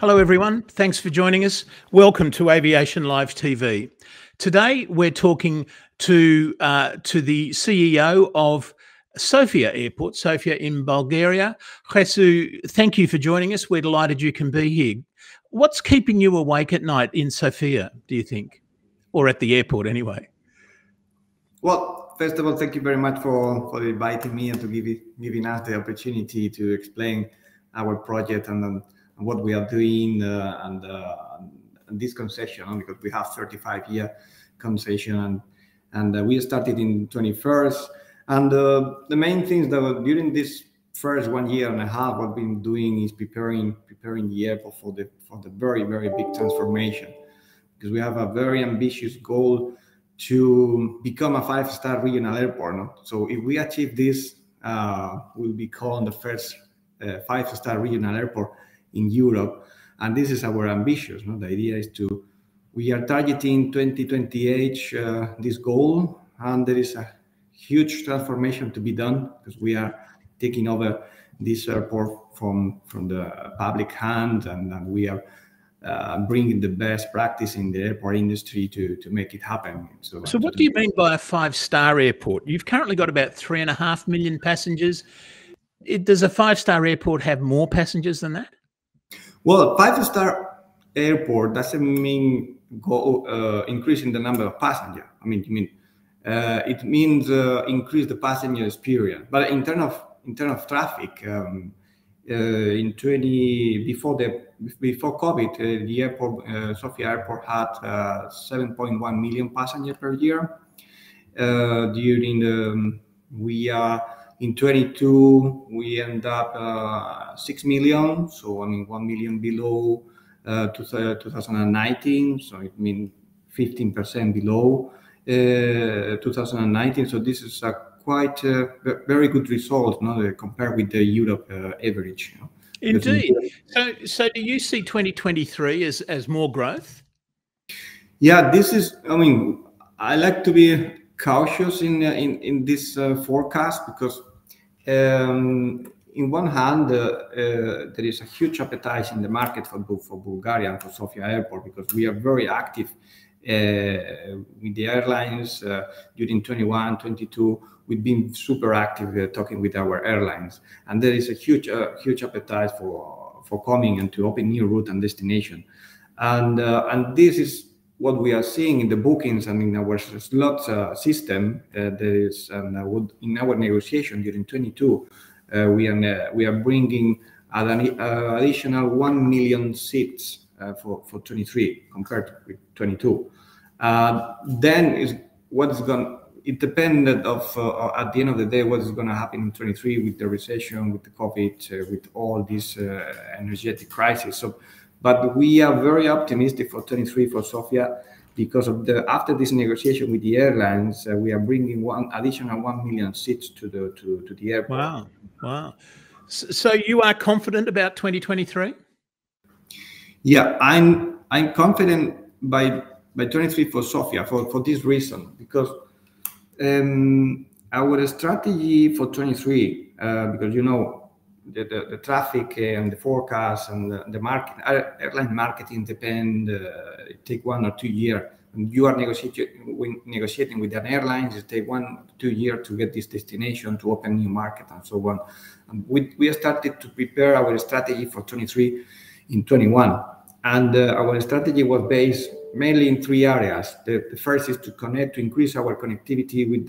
Hello, everyone. Thanks for joining us. Welcome to Aviation Live TV. Today, we're talking to the CEO of Sofia Airport, Sofia in Bulgaria. Jesús, thank you for joining us. We're delighted you can be here. What's keeping you awake at night in Sofia, do you think? Or at the airport, anyway? Well, first of all, thank you very much for inviting me and to giving us the opportunity to explain our project and what we are doing and this concession, because we have 35-year concession and we started in 21st. And the main things that during this first 1.5 years, what we've been doing is preparing the airport for the very, very big transformation, because we have a very ambitious goal to become a 5-star regional airport. No? So if we achieve this, we'll become the first 5-star regional airport in Europe, and this is our ambition. No? The idea is we are targeting 2028 this goal, and there is a huge transformation to be done because we are taking over this airport from the public hand, and we are bringing the best practice in the airport industry to make it happen. So what do you mean by a 5-star airport? You've currently got about 3.5 million passengers. Does a 5-star airport have more passengers than that? Well, a 5-star airport doesn't mean increasing the number of passengers. It means increase the passenger experience. But in terms of traffic, before COVID, the airport, Sofia Airport, had 7.1 million passengers per year. In 22, we end up 6 million. So 1 million below 2019. So it means 15% below 2019. So this is a quite very good result, compared with the Europe average. Indeed. So do you see 2023 as more growth? Yeah, this is. I like to be cautious in this forecast because, in one hand, there is a huge appetite in the market for Bulgaria and for Sofia Airport, because we are very active with the airlines during 21, 22. We've been super active talking with our airlines, and there is a huge appetite for coming and to open new route and destination, and this is what we are seeing in the bookings and in our slot system. There is in our negotiation during 22, we are bringing an additional 1 million seats for 23 compared with 22. Then is what is going. It depended of at the end of the day what is going to happen in 23 with the recession, with the COVID, with all this energetic crisis. So, but we are very optimistic for 23 for Sofia, because of after this negotiation with the airlines, we are bringing additional 1 million seats to the airport. Wow! So you are confident about 2023? Yeah, I'm confident by 23 for Sofia for this reason, because our strategy for 23, because the traffic and the forecast and the market, airline marketing depend take 1 or 2 years. When you are negotiating with an airline, it take 1 or 2 years to get this destination, to open new market and so on. And we started to prepare our strategy for 23 in 21, and our strategy was based mainly in 3 areas. The first is to increase our connectivity with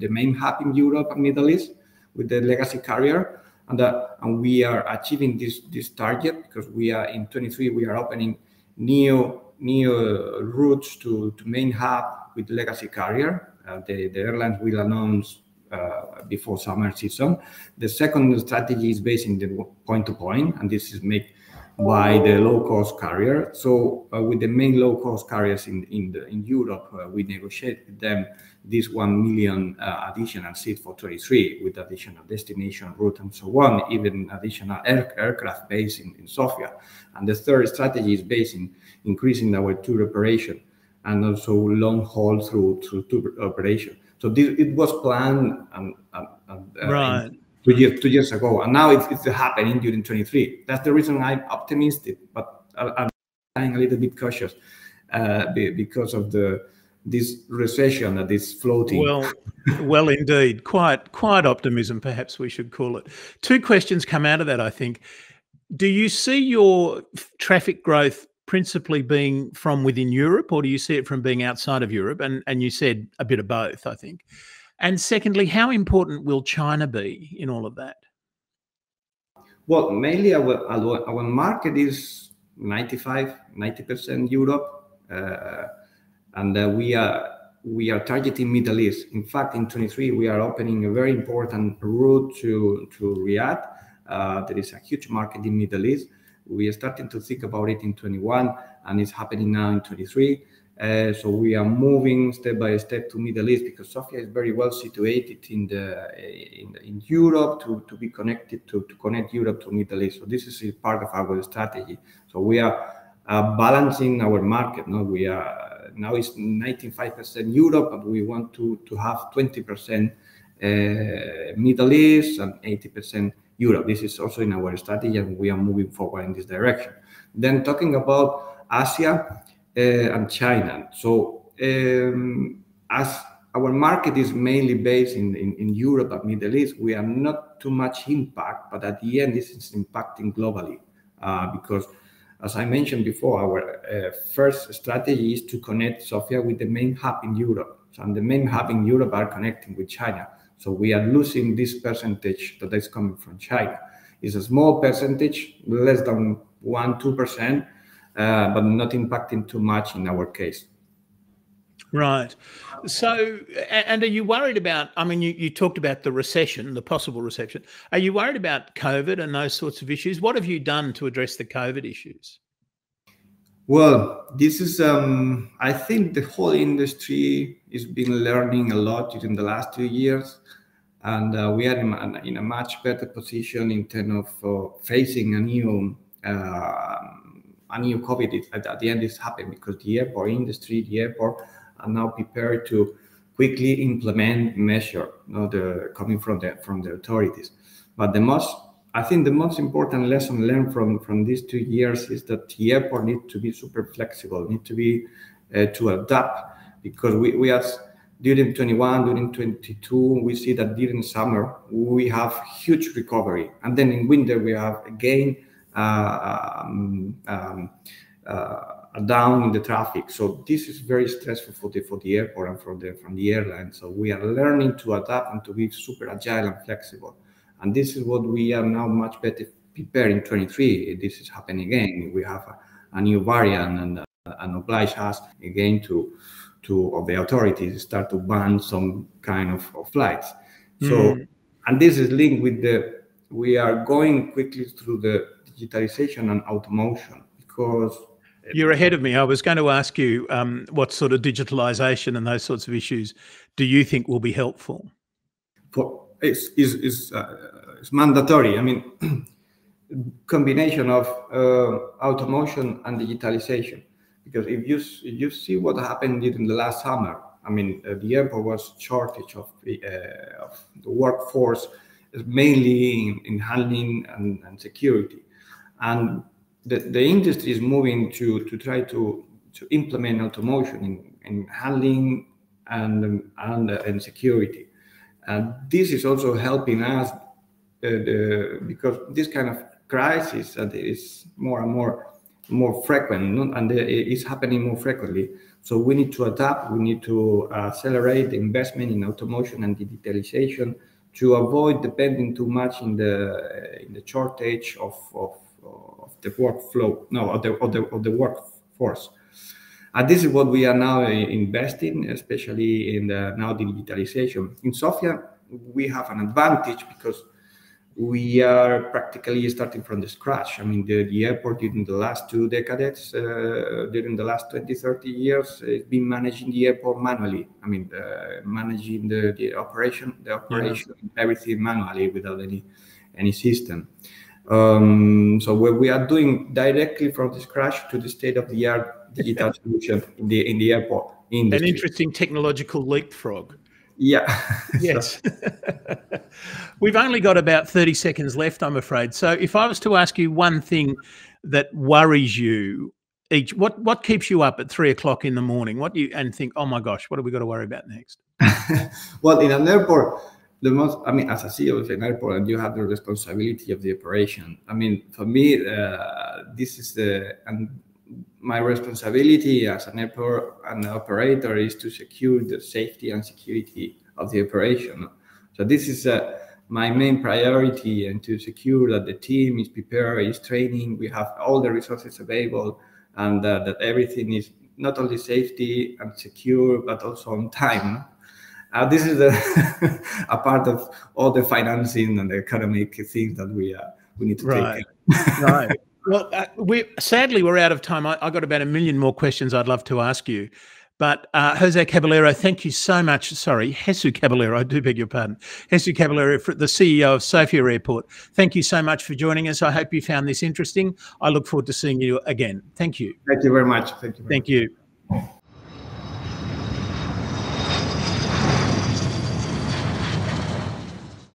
the main hub in Europe and Middle East, with the legacy carrier, and we are achieving this target, because we are in 23. We are opening new routes to main hub with legacy carrier. The airlines will announce before summer season. The second strategy is based in the point-to-point, and this is made by the low-cost carrier. So with the main low-cost carriers in Europe, we negotiate with them this 1 million additional seats for 23, with additional destination route and so on, even additional aircraft base in Sofia. And the third strategy is based in increasing our tour operation and also long haul through tour operation. So it was planned right. 2 years ago, and now it's happening during 23. That's the reason I'm optimistic. But I'm a little bit cautious because of this recession that is floating. Well, indeed, quite optimism, perhaps we should call it. Two questions come out of that, I think. Do you see your traffic growth principally being from within Europe, or do you see it from being outside of Europe? And you said a bit of both, I think. And secondly, how important will China be in all of that? Well, mainly our market is 90% Europe, and we are targeting Middle East. In fact, in 23 we are opening a very important route to Riyadh. There is a huge market in Middle East. We are starting to think about it in 21, and it's happening now in 23. So we are moving step by step to Middle East, because Sofia is very well situated in Europe to be connected to connect Europe to Middle East. So this is part of our strategy. So we are balancing our market. No, we are now it's 95% Europe, but we want to have 20% Middle East and 80% Europe. This is also in our strategy, and we are moving forward in this direction. Then talking about Asia and China. So as our market is mainly based in Europe and Middle East, we are not too much impact, but at the end this is impacting globally because, as I mentioned before, our first strategy is to connect Sofia with the main hub in Europe. So, and the main hub in Europe are connecting with China. So we are losing this percentage that is coming from China. It's a small percentage, less than 1-2%, but not impacting too much in our case. Right. So, and are you worried about, I mean, you talked about the recession, the possible recession. Are you worried about COVID and those sorts of issues? What have you done to address the COVID issues? Well, this is, I think the whole industry has been learning a lot during the last 2 years. And we are in a much better position in terms of facing a new COVID. At the end, it's happened because the airport industry, the airport, are now prepared to quickly implement measures, coming from the authorities. But I think the most important lesson learned from these 2 years is that the airport needs to be super flexible, need to be to adapt, because we have during 21, during 22, we see that during summer we have huge recovery, and then in winter we have again a down in the traffic. So this is very stressful for the airport and from the airline. So we are learning to adapt and to be super agile and flexible. And this is what we are now much better prepared in 23. This is happening again. We have a new variant and oblige us again to the authorities start to ban some kind of flights. So, and this is linked with we are going quickly through the digitalization and automation, because you're ahead of me. I was going to ask you what sort of digitalization and those sorts of issues do you think will be helpful? It's mandatory. I mean, combination of automation and digitalization. Because if you see what happened during the last summer, I mean, the airport was shortage of the workforce, mainly in handling and security, and the industry is moving to try to implement automation in handling and security, and this is also helping us because this kind of crisis is more and more frequent, and it's happening more frequently. So we need to adapt. We need to accelerate the investment in automation and digitalization to avoid depending too much in the shortage of the workflow, of the workforce. And this is what we are now investing, especially in the digitalization. In Sofia, we have an advantage because we are practically starting from the scratch. I mean, the airport during the last 2 decades, during the last 20, 30 years, has been managing the airport manually. I mean, managing the operation, everything manually without any system. So we are doing directly from the scratch to the state-of-the-art digital solution in the airport industry. An interesting technological leapfrog. Yeah. Yes. We've only got about 30 seconds left, I'm afraid. So if I was to ask you one thing that worries you each? What keeps you up at 3 o'clock in the morning? What do you and think, oh my gosh, what have we got to worry about next? Well, in an airport, I mean, as a CEO of an airport, and you have the responsibility of the operation. I mean, for me, this is my responsibility as an airport and operator is to secure the safety and security of the operation. So this is my main priority, and to secure that the team is prepared, is training, we have all the resources available, and that everything is not only safety and secure, but also on time. This is a part of all the financing and the economic things that we need to take care. Right. Well, sadly, we're out of time. I got about 1 million more questions I'd love to ask you. But Jose Caballero, thank you so much. Sorry, Jesus Caballero, I do beg your pardon. Jesus Caballero, the CEO of Sofia Airport. Thank you so much for joining us. I hope you found this interesting. I look forward to seeing you again. Thank you. Thank you very much. Thank you.